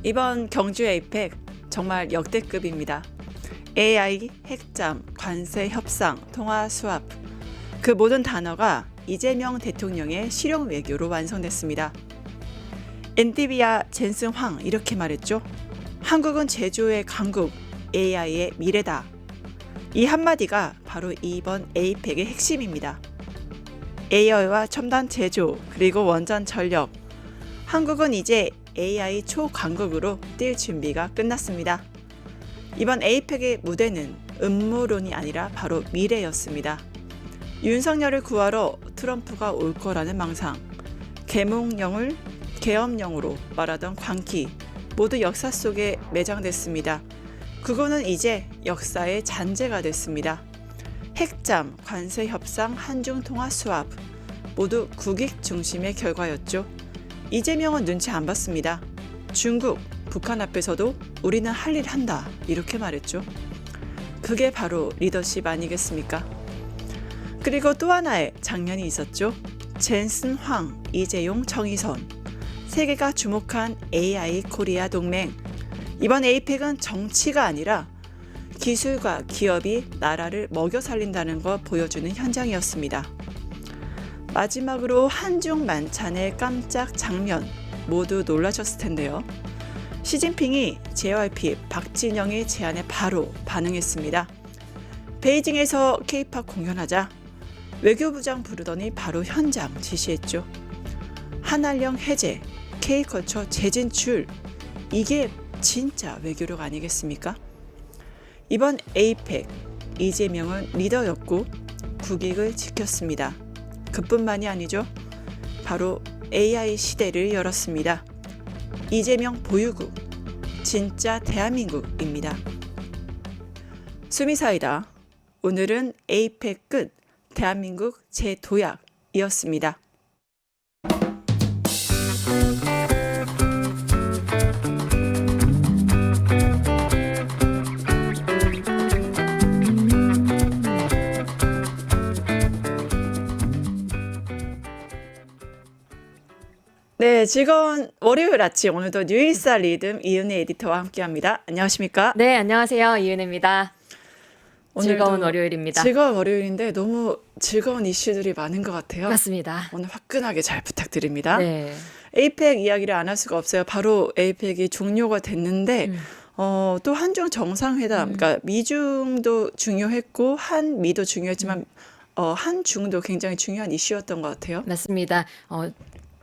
이번 경주 에이펙 정말 역대급입니다. AI, 핵잠, 관세 협상, 통화 수합 그 모든 단어가 이재명 대통령의 실용 외교로 완성됐습니다. 엔디비아 젠슨 황 이렇게 말했죠. 한국은 제조의 강국, AI의 미래다. 이 한마디가 바로 이번 에이펙의 핵심입니다. AI와 첨단 제조 그리고 원전 전력 한국은 이제 AI 초강국으로 뛸 준비가 끝났습니다. 이번 에이펙의 무대는 음모론이 아니라 바로 미래였습니다. 윤석열을 구하러 트럼프가 올 거라는 망상, 계몽령을 계엄령으로 말하던 광기 모두 역사 속에 매장됐습니다. 그거는 이제 역사의 잔재가 됐습니다. 핵잠, 관세 협상, 한중 통화 수합 모두 국익 중심의 결과였죠. 이재명은 눈치 안 봤습니다. 중국, 북한 앞에서도 우리는 할 일 한다 이렇게 말했죠. 그게 바로 리더십 아니겠습니까? 그리고 또 하나의 장면이 있었죠. 젠슨 황, 이재용, 정의선 세계가 주목한 AI 코리아 동맹. 이번 에이펙은 정치가 아니라 기술과 기업이 나라를 먹여 살린다는 걸 보여주는 현장이었습니다. 마지막으로 한중 만찬의 깜짝 장면 모두 놀라셨을 텐데요. 시진핑이 JYP 박진영의 제안에 바로 반응했습니다. 베이징에서 K-팝 공연하자 외교부장 부르더니 바로 현장 지시했죠. 한한령 해제, K컬처 재진출 이게 진짜 외교력 아니겠습니까? 이번 에이펙 이재명은 리더였고 국익을 지켰습니다. 그뿐만이 아니죠. 바로 AI 시대를 열었습니다. 이재명 보유국, 진짜 대한민국입니다. 수미사이다. 오늘은 에이펙 끝, 대한민국 재도약이었습니다. 네, 즐거운 월요일 아침 오늘도 뉴일사 리듬 이은혜 에디터와 함께합니다. 안녕하십니까? 네, 안녕하세요. 이은혜입니다. 즐거운 월요일입니다. 즐거운 월요일인데 너무 즐거운 이슈들이 많은 것 같아요. 맞습니다. 오늘 화끈하게 잘 부탁드립니다. 네. 에이펙 이야기를 안 할 수가 없어요. 바로 에이펙이 종료가 됐는데 또 한중 정상회담, 그러니까 미중도 중요했고 한미도 중요했지만 한중도 굉장히 중요한 이슈였던 것 같아요. 맞습니다.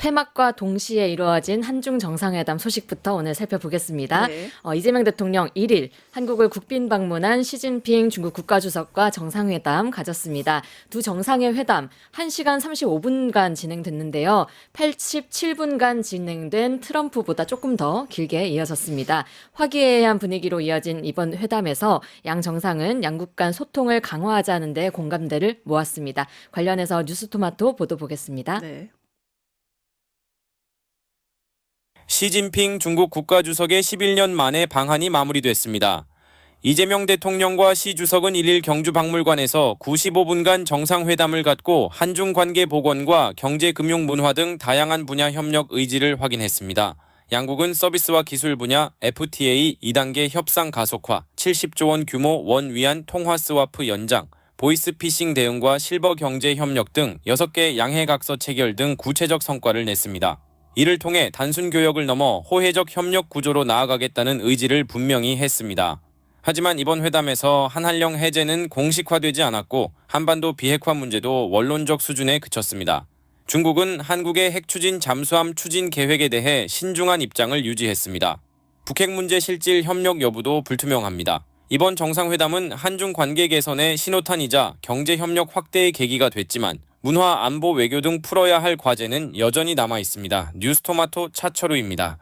폐막과 동시에 이루어진 한중 정상회담 소식부터 오늘 살펴보겠습니다. 네. 이재명 대통령 1일 한국을 국빈 방문한 시진핑 중국 국가주석과 정상회담 가졌습니다. 두 정상의 회담 1시간 35분간 진행됐는데요. 87분간 진행된 트럼프보다 조금 더 길게 이어졌습니다. 화기애애한 분위기로 이어진 이번 회담에서 양 정상은 양국 간 소통을 강화하자는 데 공감대를 모았습니다. 관련해서 뉴스토마토 보도 보겠습니다. 네. 시진핑 중국 국가주석의 11년 만에 방한이 마무리됐습니다. 이재명 대통령과 시 주석은 1일 경주박물관에서 95분간 정상회담을 갖고 한중 관계 복원과 경제, 금융, 문화 등 다양한 분야 협력 의지를 확인했습니다. 양국은 서비스와 기술 분야 FTA 2단계 협상 가속화, 70조 원 규모 원 위안 통화 스와프 연장, 보이스피싱 대응과 실버 경제 협력 등 6개 양해각서 체결 등 구체적 성과를 냈습니다. 이를 통해 단순 교역을 넘어 호혜적 협력 구조로 나아가겠다는 의지를 분명히 했습니다. 하지만 이번 회담에서 한한령 해제는 공식화되지 않았고 한반도 비핵화 문제도 원론적 수준에 그쳤습니다. 중국은 한국의 핵추진 잠수함 추진 계획에 대해 신중한 입장을 유지했습니다. 북핵 문제 실질 협력 여부도 불투명합니다. 이번 정상회담은 한중 관계 개선의 신호탄이자 경제 협력 확대의 계기가 됐지만 문화, 안보, 외교 등 풀어야 할 과제는 여전히 남아 있습니다. 뉴스토마토 차철우입니다.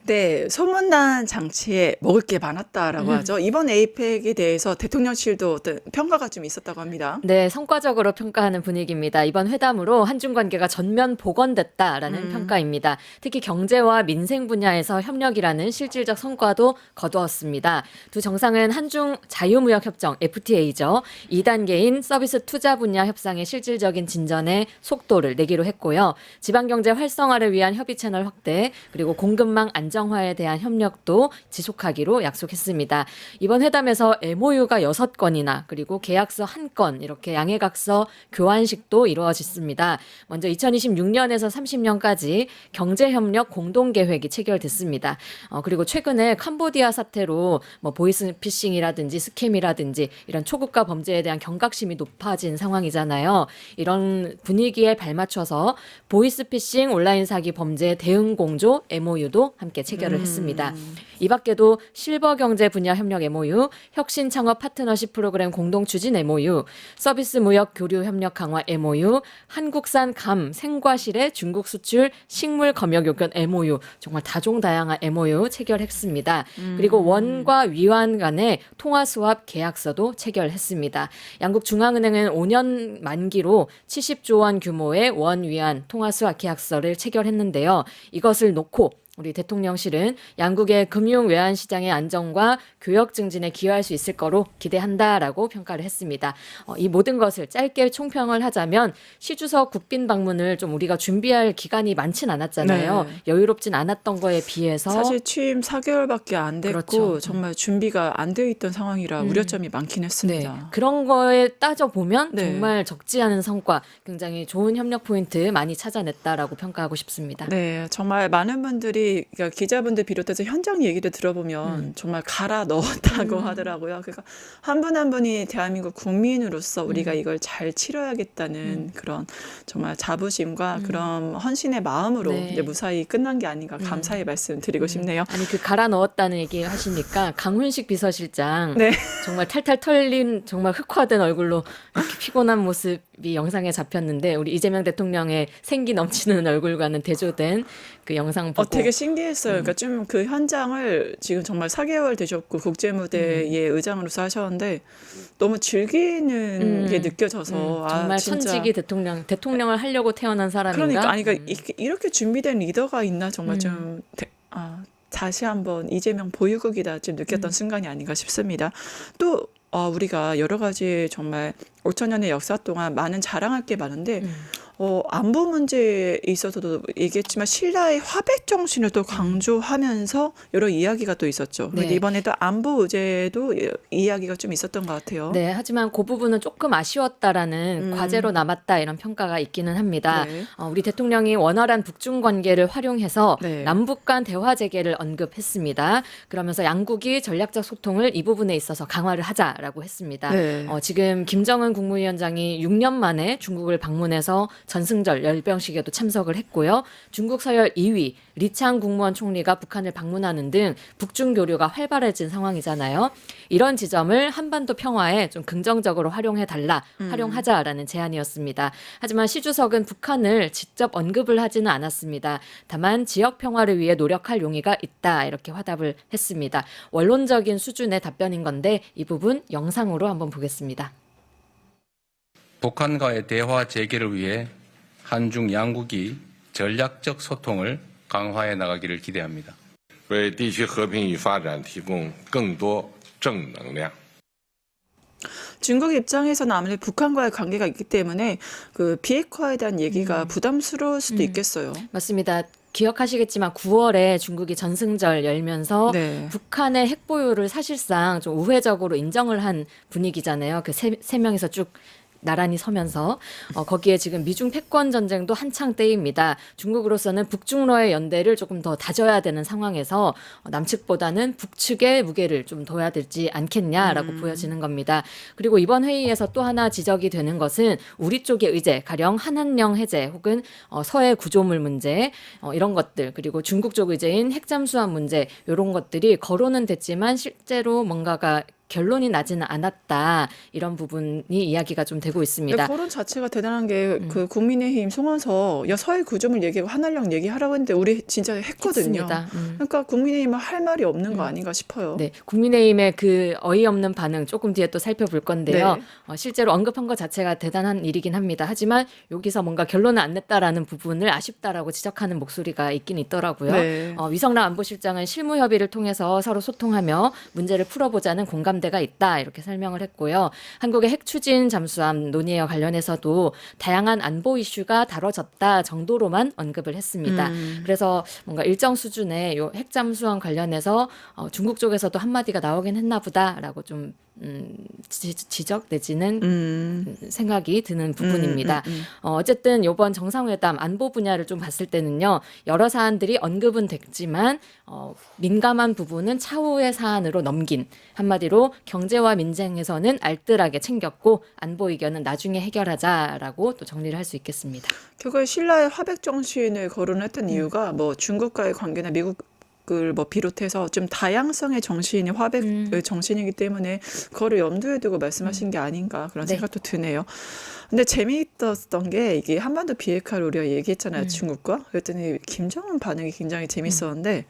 네, 소문난 장치에 먹을 게 많았다라고 하죠. 이번 에이펙에 대해서 대통령실도 어떤 평가가 좀 있었다고 합니다. 네, 성과적으로 평가하는 분위기입니다. 이번 회담으로 한중 관계가 전면 복원됐다라는 평가입니다. 특히 경제와 민생 분야에서 협력이라는 실질적 성과도 거두었습니다. 두 정상은 한중 자유무역협정 FTA죠. 2단계인 서비스 투자 분야 협상의 실질적인 진전에 속도를 내기로 했고요. 지방경제 활성화를 위한 협의 채널 확대, 그리고 공급망 안정화에 대한 협력도 지속하기로 약속했습니다. 이번 회담에서 MOU가 6건이나 그리고 계약서 1건 이렇게 양해각서 교환식도 이루어졌습니다. 먼저 2026년에서 30년까지 경제협력 공동계획이 체결됐습니다. 그리고 최근에 캄보디아 사태로 뭐 보이스피싱이라든지 스캠이라든지 이런 초국가 범죄에 대한 경각심이 높아진 상황이잖아요. 이런 분위기에 발맞춰서 보이스피싱 온라인 사기 범죄 대응 공조 MOU도 함께 체결을 했습니다. 이 밖에도 실버 경제 분야 협력 MOU, 혁신 창업 파트너십 프로그램 공동 추진 MOU, 서비스 무역 교류 협력 강화 MOU, 한국산 감 생과실의 중국 수출 식물 검역 요건 MOU, 정말 다종다양한 MOU 체결했습니다. 그리고 원과 위완 간의 통화 수합 계약서도 체결했습니다. 양국 중앙은행은 5년 만기로 70조 원 규모의 원 위안 통화 수합 계약서를 체결했는데요. 이것을 놓고 우리 대통령실은 양국의 금융 외환 시장의 안정과 교역 증진에 기여할 수 있을 거로 기대한다라고 평가를 했습니다. 이 모든 것을 짧게 총평을 하자면 시 주석 국빈 방문을 좀 우리가 준비할 기간이 많진 않았잖아요. 네. 여유롭진 않았던 거에 비해서 사실 취임 4개월밖에 안 됐고 그렇죠. 정말 준비가 안 되어 있던 상황이라 우려점이 많긴 네, 했습니다. 그런 거에 따져보면 네. 정말 적지 않은 성과, 굉장히 좋은 협력 포인트 많이 찾아냈다라고 평가하고 싶습니다. 네, 정말 많은 분들이 그러니까 기자분들 비롯해서 현장 얘기를 들어보면 정말 갈아 넣었다고 하더라고요. 그러니까 한 분 한 분이 대한민국 국민으로서 우리가 이걸 잘 치러야겠다는 그런 정말 자부심과 그런 헌신의 마음으로 네. 이제 무사히 끝난 게 아닌가 감사의 말씀 드리고 싶네요. 아니 그 갈아 넣었다는 얘기 하시니까 강훈식 비서실장 네. 정말 탈탈 털린 정말 흑화된 얼굴로 이렇게 피곤한 모습이 영상에 잡혔는데 우리 이재명 대통령의 생기 넘치는 얼굴과는 대조된 그 영상 보고 되게 신기했어요. 그러니까 좀 그 현장을 지금 정말 4개월 되셨고 국제무대의 의장으로서 하셨는데 너무 즐기는 게 느껴져서 정말 진짜 천직이 대통령을 하려고 태어난 사람인가? 그러니까 아니 그러니까 이렇게 준비된 리더가 있나 정말 좀 다시 한번 이재명 보유국이다 좀 느꼈던 순간이 아닌가 싶습니다. 또 우리가 여러 가지 정말 5천 년의 역사 동안 많은 자랑할 게 많은데 안보 문제에 있어서도 얘기했지만 신라의 화백 정신을 또 강조하면서 여러 이야기가 또 있었죠. 네. 근데 이번에도 안보 의제도 이야기가 좀 있었던 것 같아요. 네, 하지만 그 부분은 조금 아쉬웠다라는 과제로 남았다 이런 평가가 있기는 합니다. 네. 우리 대통령이 원활한 북중 관계를 활용해서 네. 남북 간 대화 재개를 언급했습니다. 그러면서 양국이 전략적 소통을 이 부분에 있어서 강화를 하자라고 했습니다. 네. 지금 김정은 국무위원장이 6년 만에 중국을 방문해서 전승절 열병식에도 참석을 했고요. 중국 서열 2위 리창 국무원 총리가 북한을 방문하는 등 북중 교류가 활발해진 상황이잖아요. 이런 지점을 한반도 평화에 좀 긍정적으로 활용하자라는 제안이었습니다. 하지만 시 주석은 북한을 직접 언급을 하지는 않았습니다. 다만 지역 평화를 위해 노력할 용의가 있다 이렇게 화답을 했습니다. 원론적인 수준의 답변인 건데 이 부분 영상으로 한번 보겠습니다. 북한과의 대화 재개를 위해 한중 양국이 전략적 소통을 강화해 나가기를 기대합니다. 为地区和平与发展提供更多正能量。 중국 입장에서는 아무래도 북한과의 관계가 있기 때문에 그 비핵화에 대한 얘기가 부담스러울 수도 있겠어요. 맞습니다. 기억하시겠지만 9월에 중국이 전승절 열면서 네. 북한의 핵 보유를 사실상 좀 우회적으로 인정을 한 분위기잖아요. 그 세 명이서 쭉 나란히 서면서 거기에 지금 미중 패권 전쟁도 한창 때입니다. 중국으로서는 북중러의 연대를 조금 더 다져야 되는 상황에서 남측보다는 북측의 무게를 좀 둬야 되지 않겠냐라고 보여지는 겁니다. 그리고 이번 회의에서 또 하나 지적이 되는 것은 우리 쪽의 의제, 가령 한한령 해제 혹은 서해 구조물 문제 이런 것들 그리고 중국 쪽 의제인 핵잠수함 문제 이런 것들이 거론은 됐지만 실제로 뭔가가 결론이 나지는 않았다. 이런 부분이 이야기가 좀 되고 있습니다. 거론 자체가 대단한 게 그 국민의힘 송원서 서해 구조물 얘기하고 한한령 얘기하라고 했는데 우리 진짜 했거든요. 했습니다. 그러니까 국민의힘은 할 말이 없는 거 아닌가 싶어요. 네, 국민의힘의 그 어이없는 반응 조금 뒤에 또 살펴볼 건데요. 네. 실제로 언급한 것 자체가 대단한 일이긴 합니다. 하지만 여기서 뭔가 결론을 안 냈다라는 부분을 아쉽다라고 지적하는 목소리가 있긴 있더라고요. 네. 위성락 안보실장은 실무 협의를 통해서 서로 소통하며 문제를 풀어보자는 공감대가 있다 이렇게 설명을 했고요. 한국의 핵 추진 잠수함 논의와 관련해서도 다양한 안보 이슈가 다뤄졌다 정도로만 언급을 했습니다. 그래서 뭔가 일정 수준의 요 핵 잠수함 관련해서 중국 쪽에서도 한마디가 나오긴 했나 보다라고 좀 지적 내지는 생각이 드는 부분입니다. 어쨌든 이번 정상회담 안보 분야를 좀 봤을 때는요. 여러 사안들이 언급은 됐지만 민감한 부분은 차후의 사안으로 넘긴 한마디로 경제와 민생에서는 알뜰하게 챙겼고 안보 의견은 나중에 해결하자라고 또 정리를 할 수 있겠습니다. 결국에 신라의 화백 정신을 거론했던 이유가 뭐 중국과의 관계나 미국 을 뭐 비롯해서 좀 다양성의 정신이 화백의 정신이기 때문에 그거를 염두에 두고 말씀하신 게 아닌가 그런 네. 생각도 드네요. 근데 재미있었던 게 이게 한반도 비핵화를 우리가 얘기했잖아요. 중국과. 그랬더니 김정은 반응이 굉장히 재밌었는데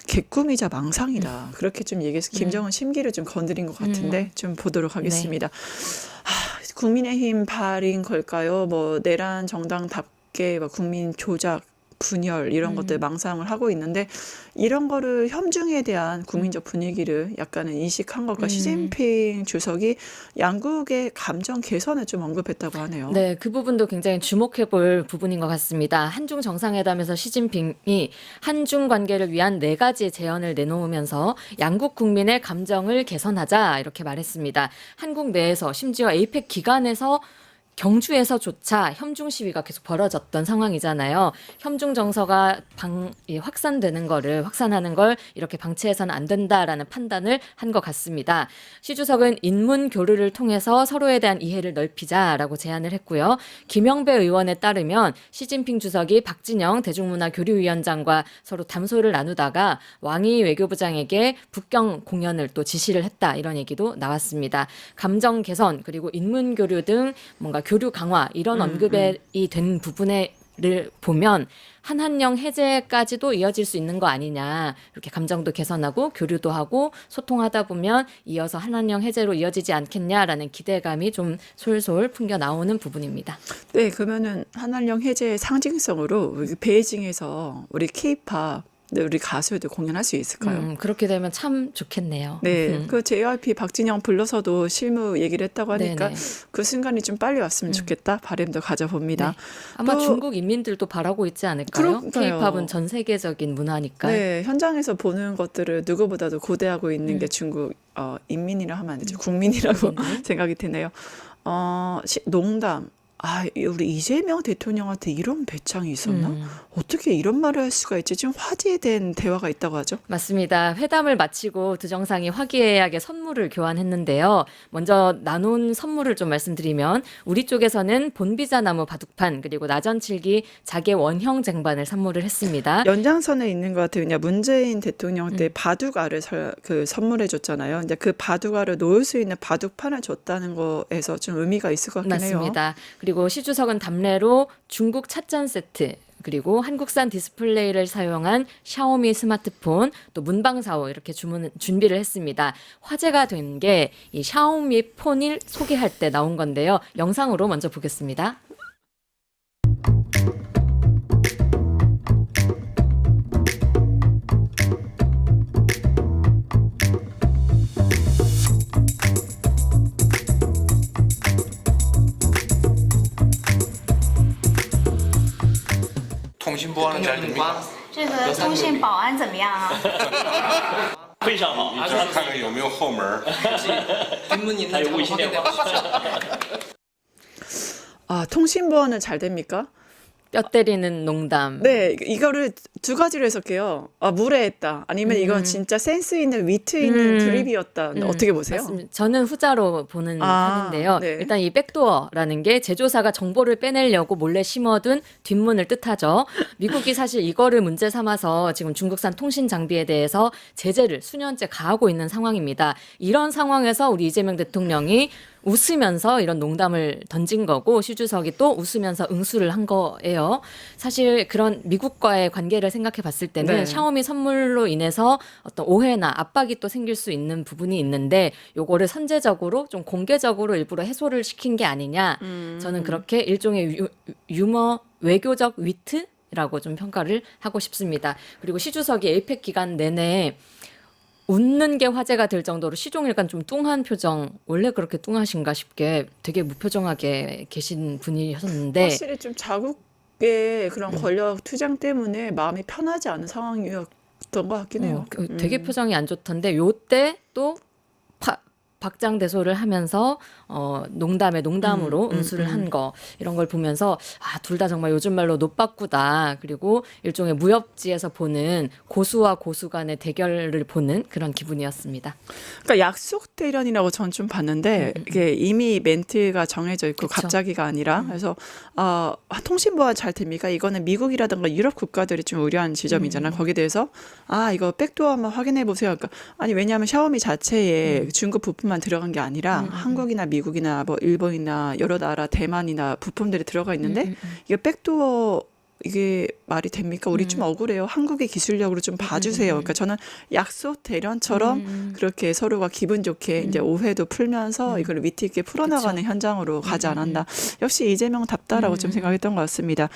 개꿈이자 망상이다. 그렇게 좀 얘기해서 김정은 심기를 좀 건드린 것 같은데 좀 보도록 하겠습니다. 국민의힘 발인 걸까요? 뭐 내란 정당답게 뭐 국민 조작 분열 이런 것들 망상을 하고 있는데 이런 거를 협중에 대한 국민적 분위기를 약간은 인식한 걸까 시진핑 주석이 양국의 감정 개선을 좀 언급했다고 하네요. 네, 그 부분도 굉장히 주목해 볼 부분인 것 같습니다. 한중 정상회담에서 시진핑이 한중 관계를 위한 4가지 제언을 내놓으면서 양국 국민의 감정을 개선하자 이렇게 말했습니다. 한국 내에서 심지어 에이펙 기간에서 경주에서조차 협중 시위가 계속 벌어졌던 상황이잖아요. 협중 정서가 확산하는 걸 이렇게 방치해서는 안 된다라는 판단을 한 것 같습니다. 시 주석은 인문 교류를 통해서 서로에 대한 이해를 넓히자라고 제안을 했고요. 김영배 의원에 따르면 시진핑 주석이 박진영 대중문화교류위원장과 서로 담소를 나누다가 왕이 외교부장에게 북경 공연을 또 지시를 했다 이런 얘기도 나왔습니다. 감정 개선 그리고 인문 교류 등 뭔가 교류 강화 이런 언급이 된 부분을 보면 한한령 해제까지도 이어질 수 있는 거 아니냐. 이렇게 감정도 개선하고 교류도 하고 소통하다 보면 이어서 한한령 해제로 이어지지 않겠냐라는 기대감이 좀 솔솔 풍겨 나오는 부분입니다. 네, 그러면은 한한령 해제의 상징성으로 베이징에서 우리 K-팝 우리 가수들 공연할 수 있을까요? 그렇게 되면 참 좋겠네요. 네, 그 JYP 박진영 불러서도 실무 얘기를 했다고 하니까 네네. 그 순간이 좀 빨리 왔으면 좋겠다. 바람도 가져봅니다. 네. 아마 또- 중국 인민들도 바라고 있지 않을까요? 그러니까요. K-팝은 전 세계적인 문화니까. 네, 현장에서 보는 것들을 누구보다도 고대하고 있는 게 중국 인민이라 하면 안 되죠. 국민이라고 생각이 드네요. 농담. 우리 이재명 대통령한테 이런 배짱이 있었나? 어떻게 이런 말을 할 수가 있지? 좀 화제된 대화가 있다고 하죠. 맞습니다. 회담을 마치고 두 정상이 화기애애하게 선물을 교환했는데요. 먼저 나눈 선물을 좀 말씀드리면 우리 쪽에서는 본비자 나무 바둑판 그리고 나전칠기 자개 원형 쟁반을 선물을 했습니다. 연장선에 있는 것 같아요. 그냥 문재인 대통령 때 바둑알을 선물해 줬잖아요. 근데 그 바둑알을 놓을 수 있는 바둑판을 줬다는 거에서 좀 의미가 있을 것 같긴 해요. 맞습니다. 그리고 시 주석은 답례로 중국 찻잔 세트 그리고 한국산 디스플레이를 사용한 샤오미 스마트폰 또 문방사오 이렇게 준비를 했습니다. 화제가 된 게 이 샤오미 폰을 소개할 때 나온 건데요. 영상으로 먼저 보겠습니다.通信보안은 잘 됩니까? 这个通信保安怎么样啊？非常好，看看有没有后门儿。 뒷문 있는 장 확인해 보십시오. 통신 보안은 잘 됩니까? 뼈 때리는 농담. 네, 이거를 두 가지로 해석해요. 무례했다. 아니면 이건 진짜 센스 있는 위트 있는 드립이었다. 어떻게 보세요? 맞습니다. 저는 후자로 보는 아, 편인데요. 네. 일단 이 백도어라는 게 제조사가 정보를 빼내려고 몰래 심어둔 뒷문을 뜻하죠. 미국이 사실 이거를 문제 삼아서 지금 중국산 통신 장비에 대해서 제재를 수년째 가하고 있는 상황입니다. 이런 상황에서 우리 이재명 대통령이 웃으면서 이런 농담을 던진 거고 시 주석이 또 웃으면서 응수를 한 거예요. 사실 그런 미국과의 관계를 생각해 봤을 때는 네. 샤오미 선물로 인해서 어떤 오해나 압박이 또 생길 수 있는 부분이 있는데 요거를 선제적으로 좀 공개적으로 일부러 해소를 시킨 게 아니냐. 저는 그렇게 일종의 유머 외교적 위트라고 좀 평가를 하고 싶습니다. 그리고 시 주석이 에이펙 기간 내내 웃는 게 화제가 될 정도로 시종일관 좀 뚱한 표정, 원래 그렇게 뚱하신가 싶게 되게 무표정하게 계신 분이셨는데 확실히 좀 자국의 그런 권력 투쟁 때문에 마음이 편하지 않은 상황이었던 것 같긴 해요. 되게 표정이 안 좋던데 요때 또 박장대소를 하면서 농담에 농담으로 응수를 한 거 이런 걸 보면서 둘 다 정말 요즘 말로 노빠꾸다. 그리고 일종의 무협지에서 보는 고수와 고수 간의 대결을 보는 그런 기분이었습니다. 그러니까 약속 대련이라고 전 좀 봤는데 이게 이미 멘트가 정해져 있고 그쵸. 갑자기가 아니라 그래서 통신 보안 잘 됩니까? 이거는 미국이라든가 유럽 국가들이 좀 우려하는 지점이잖아요. 거기에 대해서 이거 백도어 한번 확인해 보세요. 그러니까 아니 왜냐하면 샤오미 자체에 중국 부품만 들어간 게 아니라 한국이나 미국이나 뭐 일본이나 여러 나라 대만이나 부품들이 들어가 있는데 이게 백도어 이게 말이 됩니까? 우리 좀 억울해요. 한국의 기술력으로 좀 봐주세요. 그러니까 저는 약속 대련처럼 그렇게 서로가 기분 좋게 이제 오해도 풀면서 이걸 위트 있게 풀어나가는 현장으로 가지 않았나. 역시 이재명답다라고 좀 생각했던 것 같습니다.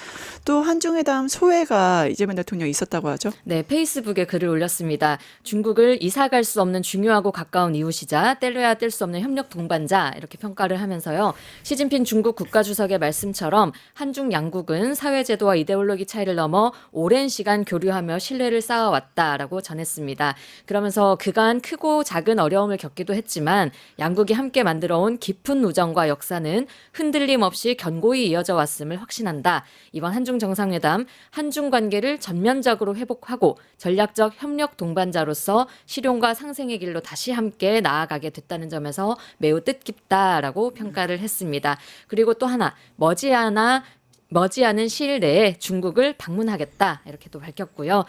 또 한중회담 소회가 이재명 대통령 있었다고 하죠? 네, 페이스북에 글을 올렸습니다. 중국을 이사갈 수 없는 중요하고 가까운 이웃이자 뗄래야 뗄 수 없는 협력 동반자 이렇게 평가를 하면서요. 시진핑 중국 국가주석의 말씀처럼 한중 양국은 사회제도와 이데올로기 차이를 넘어 오랜 시간 교류하며 신뢰를 쌓아왔다라고 전했습니다. 그러면서 그간 크고 작은 어려움을 겪기도 했지만 양국이 함께 만들어온 깊은 우정과 역사는 흔들림 없이 견고히 이어져 왔음을 확신한다. 이번 한중 정상회담, 한중 관계를 전면적으로 회복하고 전략적 협력 동반자로서 실용과 상생의 길로 다시 함께 나아가게 됐다는 점에서 매우 뜻깊다라고 평가를 했습니다. 그리고 또 하나, 머지않은 시일 내에 중국을 방문하겠다 이렇게 또 밝혔고요.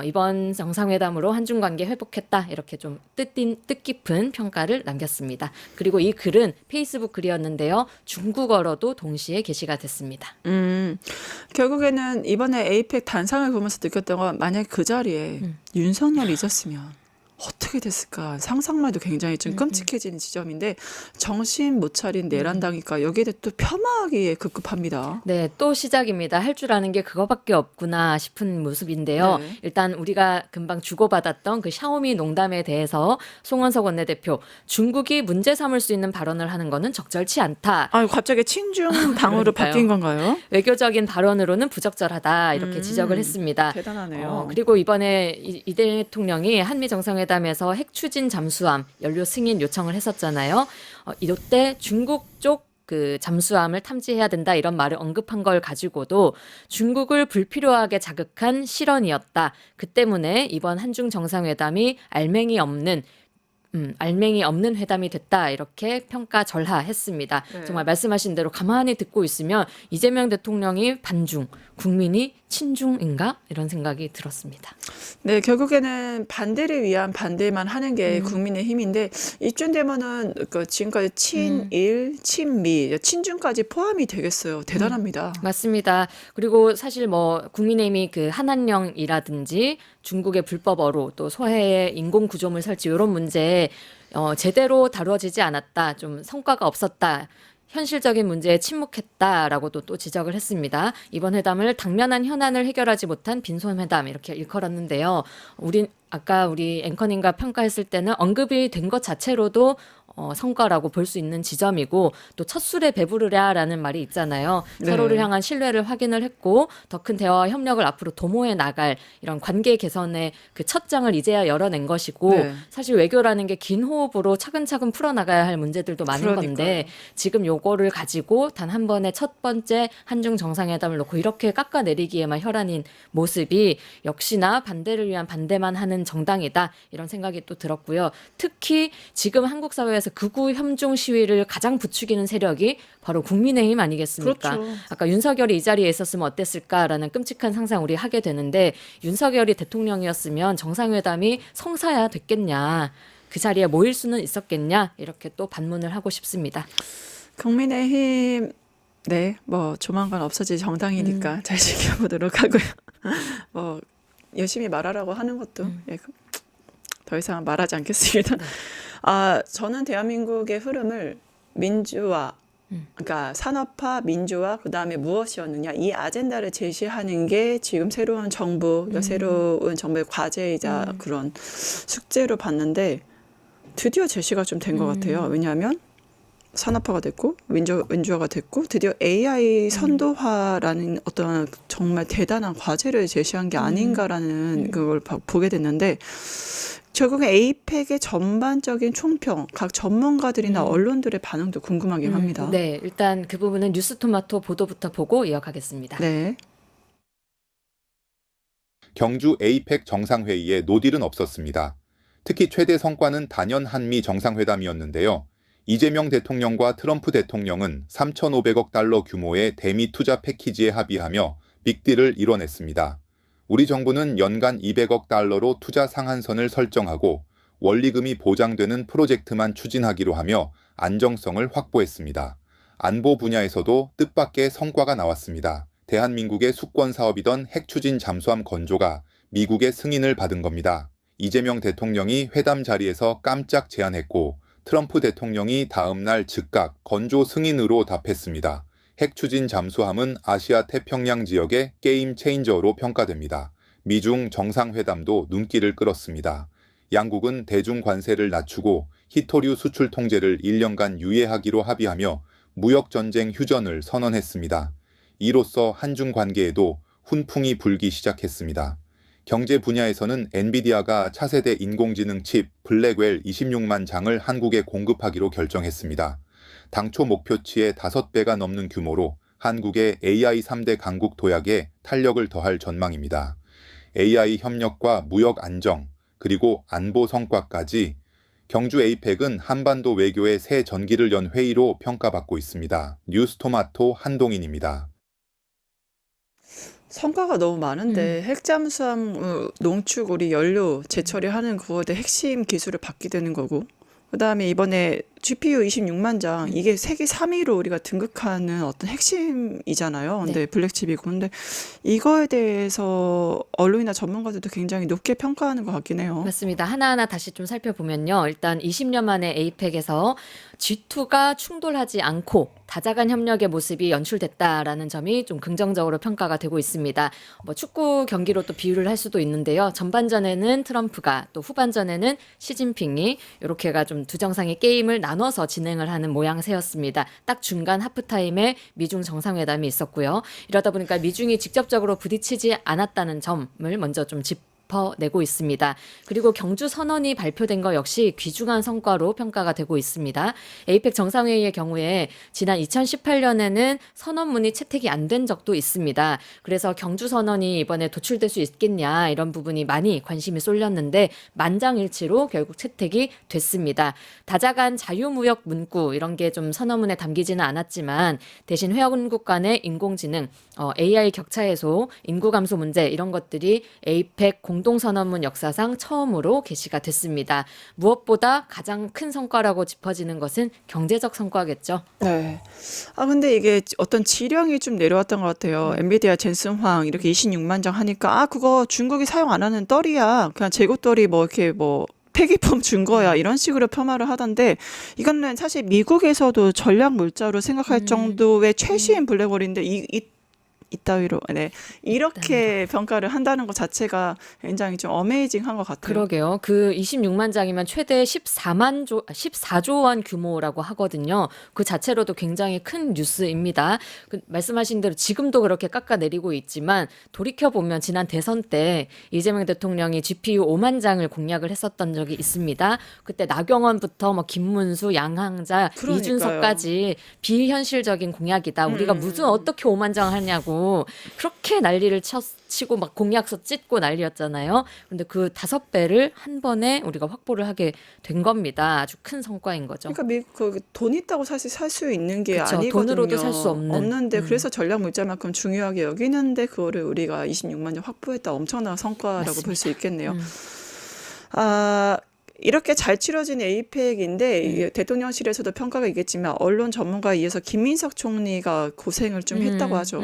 이번 정상회담으로 한중 관계 회복했다 이렇게 좀 뜻깊은 평가를 남겼습니다. 그리고 이 글은 페이스북 글이었는데요. 중국어로도 동시에 게시가 됐습니다. 결국에는 이번에 에이펙 단상을 보면서 느꼈던 건 만약에 그 자리에 윤석열이 있었으면 어떻게 됐을까 상상만 해도 굉장히 좀 끔찍해지는 지점인데 정신 못 차린 내란당이니까 여기에 대해 또 폄하하기에 급급합니다. 네, 또 시작입니다. 할 줄 아는 게 그거밖에 없구나 싶은 모습인데요. 네. 일단 우리가 금방 주고받았던 그 샤오미 농담에 대해서 송원석 원내대표, 중국이 문제 삼을 수 있는 발언을 하는 거는 적절치 않다. 갑자기 친중 당으로 그러니까요. 바뀐 건가요? 외교적인 발언으로는 부적절하다 이렇게 지적을 했습니다. 대단하네요. 그리고 이번에 이 대통령이 한미 정상회담에서 핵 추진 잠수함 연료 승인 요청을 했었잖아요. 이때 중국 쪽 그 잠수함을 탐지해야 된다 이런 말을 언급한 걸 가지고도 중국을 불필요하게 자극한 실언이었다. 그 때문에 이번 한중 정상회담이 알맹이 없는 회담이 됐다 이렇게 평가절하했습니다. 네. 정말 말씀하신 대로 가만히 듣고 있으면 이재명 대통령이 반중, 국민이 친중인가 이런 생각이 들었습니다. 네, 결국에는 반대를 위한 반대만 하는 게 국민의 힘인데 이쯤 되면은 지금까지 친일, 친미, 친중까지 포함이 되겠어요. 대단합니다. 맞습니다. 그리고 사실 국민의힘이 그 한한령이라든지 중국의 불법어로 또 소해의 인공구조물 설치 이런 문제에 제대로 다루어지지 않았다. 좀 성과가 없었다. 현실적인 문제에 침묵했다라고도 또 지적을 했습니다. 이번 회담을 당면한 현안을 해결하지 못한 빈손회담 이렇게 일컬었는데요. 아까 우리 앵커님과 평가했을 때는 언급이 된 것 자체로도 성과라고 볼 수 있는 지점이고 또 첫 술에 배부르랴라는 말이 있잖아요. 네. 서로를 향한 신뢰를 확인을 했고 더 큰 대화와 협력을 앞으로 도모해 나갈 이런 관계 개선의 그 첫 장을 이제야 열어낸 것이고 네. 사실 외교라는 게 긴 호흡으로 차근차근 풀어나가야 할 문제들도 많은 그러니까요. 건데 지금 요거를 가지고 단 한 번에 첫 번째 한중 정상회담을 놓고 이렇게 깎아내리기에만 혈안인 모습이 역시나 반대를 위한 반대만 하는 정당이다 이런 생각이 또 들었고요. 특히 지금 한국 사회에서 극우 협중 시위를 가장 부추기는 세력이 바로 국민의힘 아니겠습니까? 그렇죠. 아까 윤석열이 이 자리에 있었으면 어땠을까라는 끔찍한 상상 우리 하게 되는데 윤석열이 대통령이었으면 정상회담이 성사야 됐겠냐. 그 자리에 모일 수는 있었겠냐 이렇게 또 반문을 하고 싶습니다. 국민의힘 네, 뭐 조만간 없어질 정당이니까 잘 지켜보도록 하고요. 뭐 열심히 말하라고 하는 것도 예, 더 이상 말하지 않겠습니다. 저는 대한민국의 흐름을 민주화, 그러니까 산업화, 민주화, 그 다음에 무엇이었느냐 이 아젠다를 제시하는 게 지금 새로운 정부, 그러니까 새로운 정부의 과제이자 그런 숙제로 봤는데 드디어 제시가 좀 된 것 같아요. 왜냐하면 산업화가 됐고 민주화가 됐고 드디어 AI 선도화라는 어떤 정말 대단한 과제를 제시한 게 아닌가라는 그걸 보게 됐는데 결국에 에이펙의 전반적인 총평, 각 전문가들이나 언론들의 반응도 궁금하긴 합니다. 네, 일단 그 부분은 뉴스토마토 보도부터 보고 이어가겠습니다. 네. 경주 에이펙 정상회의에 노딜은 없었습니다. 특히 최대 성과는 단연 한미 정상회담이었는데요. 이재명 대통령과 트럼프 대통령은 3,500억 달러 규모의 대미 투자 패키지에 합의하며 빅딜을 이뤄냈습니다. 우리 정부는 연간 200억 달러로 투자 상한선을 설정하고 원리금이 보장되는 프로젝트만 추진하기로 하며 안정성을 확보했습니다. 안보 분야에서도 뜻밖의 성과가 나왔습니다. 대한민국의 수권 사업이던 핵추진 잠수함 건조가 미국의 승인을 받은 겁니다. 이재명 대통령이 회담 자리에서 깜짝 제안했고 트럼프 대통령이 다음 날 즉각 건조 승인으로 답했습니다. 핵추진 잠수함은 아시아 태평양 지역의 게임 체인저로 평가됩니다. 미중 정상회담도 눈길을 끌었습니다. 양국은 대중 관세를 낮추고 히토류 수출 통제를 1년간 유예하기로 합의하며 무역전쟁 휴전을 선언했습니다. 이로써 한중 관계에도 훈풍이 불기 시작했습니다. 경제 분야에서는 엔비디아가 차세대 인공지능 칩 블랙웰 26만 장을 한국에 공급하기로 결정했습니다. 당초 목표치의 5배가 넘는 규모로 한국의 AI 3대 강국 도약에 탄력을 더할 전망입니다. AI 협력과 무역 안정, 그리고 안보 성과까지 경주 에이펙은 한반도 외교의 새 전기를 연 회의로 평가받고 있습니다. 뉴스토마토 한동인입니다. 성과가 너무 많은데 핵잠수함 농축 우리 연료 재처리하는 그거에 핵심 기술을 받게 되는 거고 그다음에 이번에 GPU 26만 장 이게 세계 3위로 우리가 등극하는 어떤 핵심이잖아요. 근데 블랙칩이고 근데 이거에 대해서 언론이나 전문가들도 굉장히 높게 평가하는 것 같긴 해요. 맞습니다. 하나하나 다시 좀 살펴보면요. 일단 20년 만에 에이펙에서 G2가 충돌하지 않고 다자간 협력의 모습이 연출됐다라는 점이 좀 긍정적으로 평가가 되고 있습니다. 뭐 축구 경기로 또 비유를 할 수도 있는데요. 전반전에는 트럼프가 또 후반전에는 시진핑이 이렇게가 좀 두 정상의 게임을 나눠서 진행을 하는 모양새였습니다. 딱 중간 하프타임에 미중 정상회담이 있었고요. 이러다 보니까 미중이 직접적으로 부딪히지 않았다는 점을 먼저 좀 짚어내고 있습니다. 그리고 경주 선언이 발표된 것 역시 귀중한 성과로 평가가 되고 있습니다. 에이펙 정상회의의 경우에 지난 2018년에는 선언문이 채택이 안 된 적도 있습니다. 그래서 경주 선언이 이번에 도출될 수 있겠냐 이런 부분이 많이 관심이 쏠렸는데 만장일치로 결국 채택이 됐습니다. 다자간 자유무역 문구 이런 게 좀 선언문에 담기지는 않았지만 대신 회원국 간의 인공지능, AI 격차 해소, 인구 감소 문제 이런 것들이 에이펙 공동선언문 역사상 처음으로 게시가 됐습니다. 무엇보다 가장 큰 성과라고 짚어지는 것은 경제적 성과겠죠. 네. 근데 이게 어떤 지령이 좀 내려왔던 것 같아요. 엔비디아 젠슨황 이렇게 26만 장 하니까 그거 중국이 사용 안 하는 떨이야. 그냥 재고떨이 뭐 이렇게 뭐 폐기품 준 거야 이런 식으로 폄하를 하던데 이거는 사실 미국에서도 전략 물자로 생각할 정도의 최신 블랙홀인데 이따위로 네 이렇게 평가를 한다는 것 자체가 굉장히 좀 어메이징한 것 같아요. 그러게요. 그 26만 장이면 최대 14조 원 규모라고 하거든요. 그 자체로도 굉장히 큰 뉴스입니다. 말씀하신 대로 지금도 그렇게 깎아내리고 있지만 돌이켜보면 지난 대선 때 이재명 대통령이 GPU 5만 장을 공약을 했었던 적이 있습니다. 그때 나경원부터 뭐 김문수, 양항자, 그러니까요. 이준석까지 비현실적인 공약이다. 우리가 무슨 어떻게 5만 장 하냐고 그렇게 난리를 치고 막 공약서 찢고 난리였잖아요. 그런데 그 5배를 한 번에 우리가 확보를 하게 된 겁니다. 아주 큰 성과인 거죠. 그러니까 돈 있다고 사실 살 수 있는 게 그쵸, 아니거든요. 돈으로도 살 수 없는데 그래서 전략 물자만큼 중요하게 여기는데 그거를 우리가 26만 년 확보했다. 엄청난 성과라고 볼 수 있겠네요. 이렇게 잘 치러진 APEC인데 이게 대통령실에서도 평가가 있겠지만 언론 전문가에 의해서 김민석 총리가 고생을 좀 했다고 하죠.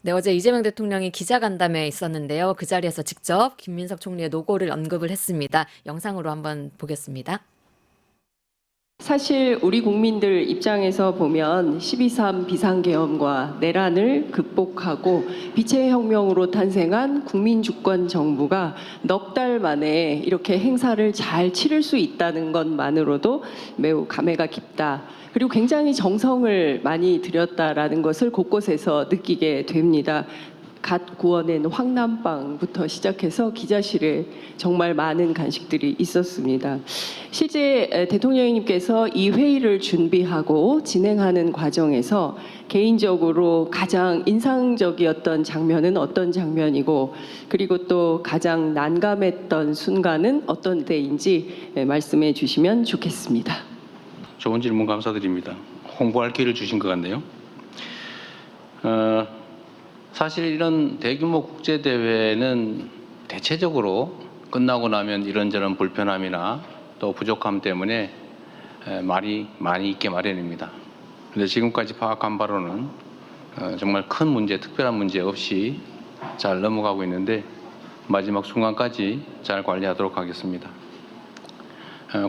네, 어제 이재명 대통령이 기자간담회에 있었는데요. 그 자리에서 직접 김민석 총리의 노고를 언급을 했습니다. 영상으로 한번 보겠습니다. 사실 우리 국민들 입장에서 보면 12.3 비상계엄과 내란을 극복하고 빛의 혁명으로 탄생한 국민주권 정부가 넉 달 만에 이렇게 행사를 잘 치를 수 있다는 것만으로도 매우 감회가 깊다. 그리고 굉장히 정성을 많이 들였다라는 것을 곳곳에서 느끼게 됩니다. 갓 구워낸 황남빵부터 시작해서 기자실에 정말 많은 간식들이 있었습니다. 실제 대통령님께서 이 회의를 준비하고 진행하는 과정에서 개인적으로 가장 인상적이었던 장면은 어떤 장면이고 그리고 또 가장 난감했던 순간은 어떤 때인지 말씀해 주시면 좋겠습니다. 좋은 질문 감사드립니다. 홍보할 기회를 주신 것 같네요. 사실 이런 대규모 국제대회는 대체적으로 끝나고 나면 이런저런 불편함이나 또 부족함 때문에 말이 많이 있게 마련입니다. 그런데 지금까지 파악한 바로는 정말 큰 문제, 특별한 문제 없이 잘 넘어가고 있는데 마지막 순간까지 잘 관리하도록 하겠습니다.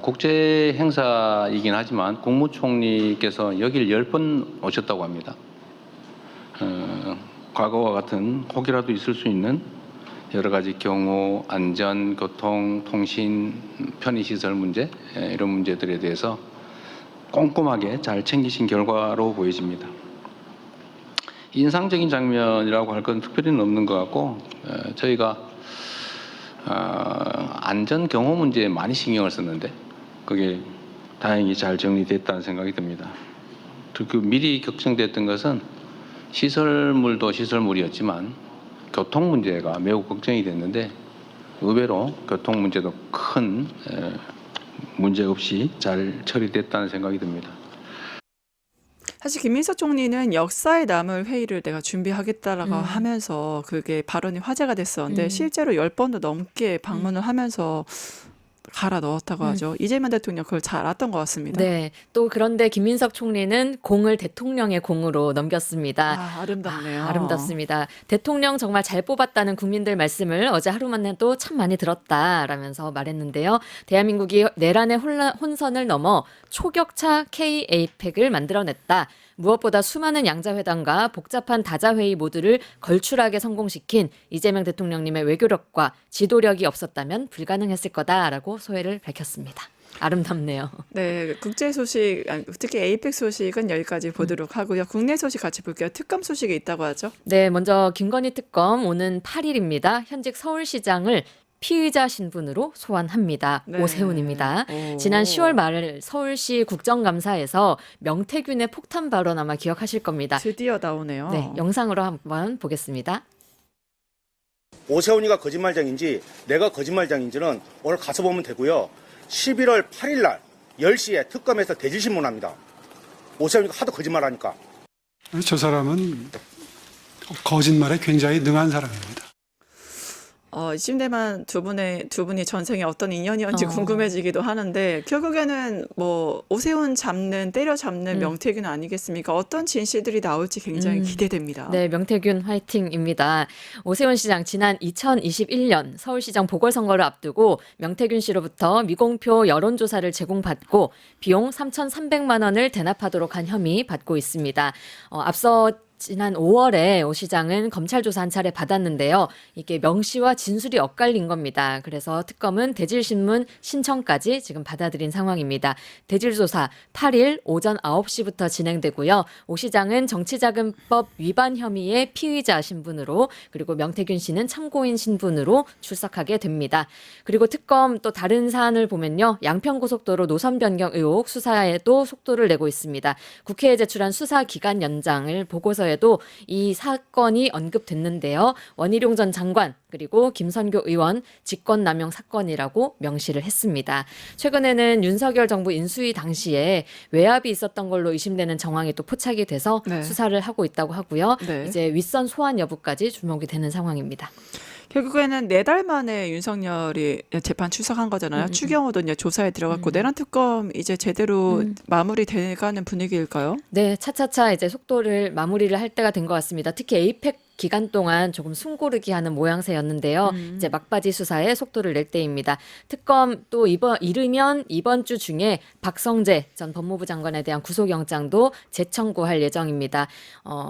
국제 행사이긴 하지만 국무총리께서 여길 10번 오셨다고 합니다. 과거와 같은 혹이라도 있을 수 있는 여러 가지 경호, 안전, 교통, 통신, 편의시설 문제 이런 문제들에 대해서 꼼꼼하게 잘 챙기신 결과로 보여집니다. 인상적인 장면이라고 할 건 특별히는 없는 것 같고 저희가 안전 경호 문제에 많이 신경을 썼는데 그게 다행히 잘 정리됐다는 생각이 듭니다. 그 미리 걱정됐던 것은 시설물도 시설물이었지만 교통 문제가 매우 걱정이 됐는데 의외로 교통 문제도 큰 문제 없이 잘 처리됐다는 생각이 듭니다. 사실 김민석 총리는 역사에 남을 회의를 내가 준비하겠다라고 하면서 그게 발언이 화제가 됐었는데 실제로 10번도 넘게 방문을 하면서 갈아 넣었다고 하죠. 이재명 대통령 그걸 잘 알았던 것 같습니다. 네, 또 그런데 김민석 총리는 공을 대통령의 공으로 넘겼습니다. 아름답네요. 아름답습니다. 대통령 정말 잘 뽑았다는 국민들 말씀을 어제 하루만 해도 참 많이 들었다라면서 말했는데요. 대한민국이 내란의 혼선을 넘어 초격차 K-APEC을 만들어냈다. 무엇보다 수많은 양자회담과 복잡한 다자회의 모두를 걸출하게 성공시킨 이재명 대통령님의 외교력과 지도력이 없었다면 불가능했을 거다라고 소회를 밝혔습니다. 아름답네요. 네, 국제 소식, 특히 에이펙 소식은 여기까지 보도록 하고요. 국내 소식 같이 볼게요. 특검 소식이 있다고 하죠. 네, 먼저 김건희 특검 오는 8일입니다. 현직 서울시장을 피의자 신분으로 소환합니다. 네. 오세훈입니다. 지난 10월 말 서울시 국정감사에서 명태균의 폭탄 발언 아마 기억하실 겁니다. 드디어 나오네요. 네, 영상으로 한번 보겠습니다. 오세훈이가 거짓말장인지 내가 거짓말장인지는 오늘 가서 보면 되고요. 11월 8일 날 10시에 특검에서 대질신문합니다. 오세훈이가 하도 거짓말하니까. 저 사람은 거짓말에 굉장히 능한 사람입니다. 이쯤 되면 두 분이 전생에 어떤 인연이었는지 궁금해지기도 하는데 결국에는 뭐 오세훈 때려잡는 명태균 아니겠습니까? 어떤 진실들이 나올지 굉장히 기대됩니다. 네, 명태균 화이팅입니다. 오세훈 시장 지난 2021년 서울시장 보궐선거를 앞두고 명태균 씨로부터 미공표 여론조사를 제공받고 비용 3,300만 원을 대납하도록 한 혐의 받고 있습니다. 앞서 지난 5월에 오 시장은 검찰 조사 한 차례 받았는데요. 이게 명시와 진술이 엇갈린 겁니다. 그래서 특검은 대질신문 신청까지 지금 받아들인 상황입니다. 대질조사 8일 오전 9시부터 진행되고요. 오 시장은 정치자금법 위반 혐의의 피의자 신분으로 그리고 명태균 씨는 참고인 신분으로 출석하게 됩니다. 그리고 특검 또 다른 사안을 보면요. 양평고속도로 노선 변경 의혹 수사에도 속도를 내고 있습니다. 국회에 제출한 수사 기간 연장을 보고서에도 이 사건이 언급됐는데요. 원희룡 전 장관 그리고 김선교 의원 직권남용 사건이라고 명시를 했습니다. 최근에는 윤석열 정부 인수위 당시에 외압이 있었던 걸로 의심되는 정황이 또 포착이 돼서 네. 수사를 하고 있다고 하고요. 네. 이제 윗선 소환 여부까지 주목이 되는 상황입니다. 결국에는 4달 만에 윤석열이 재판 출석한 거잖아요. 추경호도 이제 조사에 들어갔고 내란 특검 이제 제대로 마무리돼가는 분위기일까요? 네, 차차차 이제 속도를 마무리를 할 때가 된 것 같습니다. 특히 에이펙 기간 동안 조금 숨고르기 하는 모양새였는데요. 이제 막바지 수사에 속도를 낼 때입니다. 특검 또 이르면 이번 주 중에 박성재 전 법무부 장관에 대한 구속영장도 재청구할 예정입니다.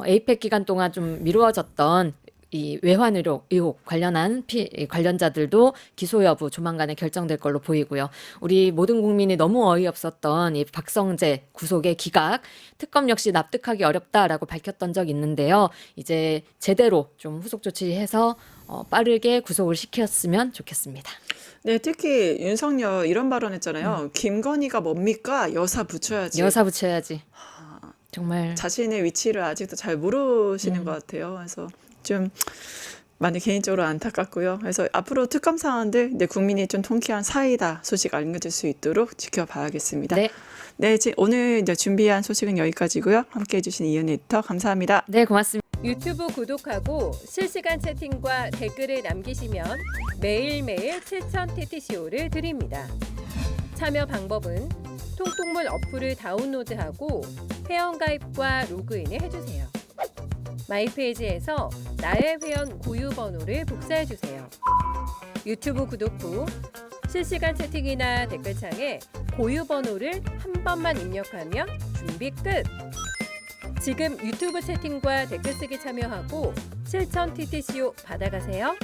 에이펙 기간 동안 좀 미루어졌던 이 외환 의혹 관련한 관련자들도 기소 여부 조만간에 결정될 걸로 보이고요. 우리 모든 국민이 너무 어이없었던 이 박성재 구속의 기각, 특검 역시 납득하기 어렵다라고 밝혔던 적이 있는데요. 이제 제대로 좀 후속 조치해서 빠르게 구속을 시켰으면 좋겠습니다. 네, 특히 윤석열 이런 발언했잖아요. 김건희가 뭡니까? 여사 붙여야지. 여사 붙여야지. 정말 자신의 위치를 아직도 잘 모르시는 것 같아요. 그래서 좀 많이 개인적으로 안타깝고요. 그래서 앞으로 특검 사안들 이제 국민이 좀 통쾌한 사이다 소식 알려줄 수 있도록 지켜봐야겠습니다. 네. 네, 오늘 이제 준비한 소식은 여기까지고요. 함께해 주신 이은희 에디터 감사합니다. 네, 고맙습니다. 유튜브 구독하고 실시간 채팅과 댓글을 남기시면 매일매일 7천 TTCO를 드립니다. 참여 방법은 통통물 어플을 다운로드하고 회원가입과 로그인을 해주세요. 마이페이지에서 나의 회원 고유 번호를 복사해주세요. 유튜브 구독 후 실시간 채팅이나 댓글창에 고유 번호를 한 번만 입력하면 준비 끝! 지금 유튜브 채팅과 댓글 쓰기 참여하고 실천 TTCO 받아가세요.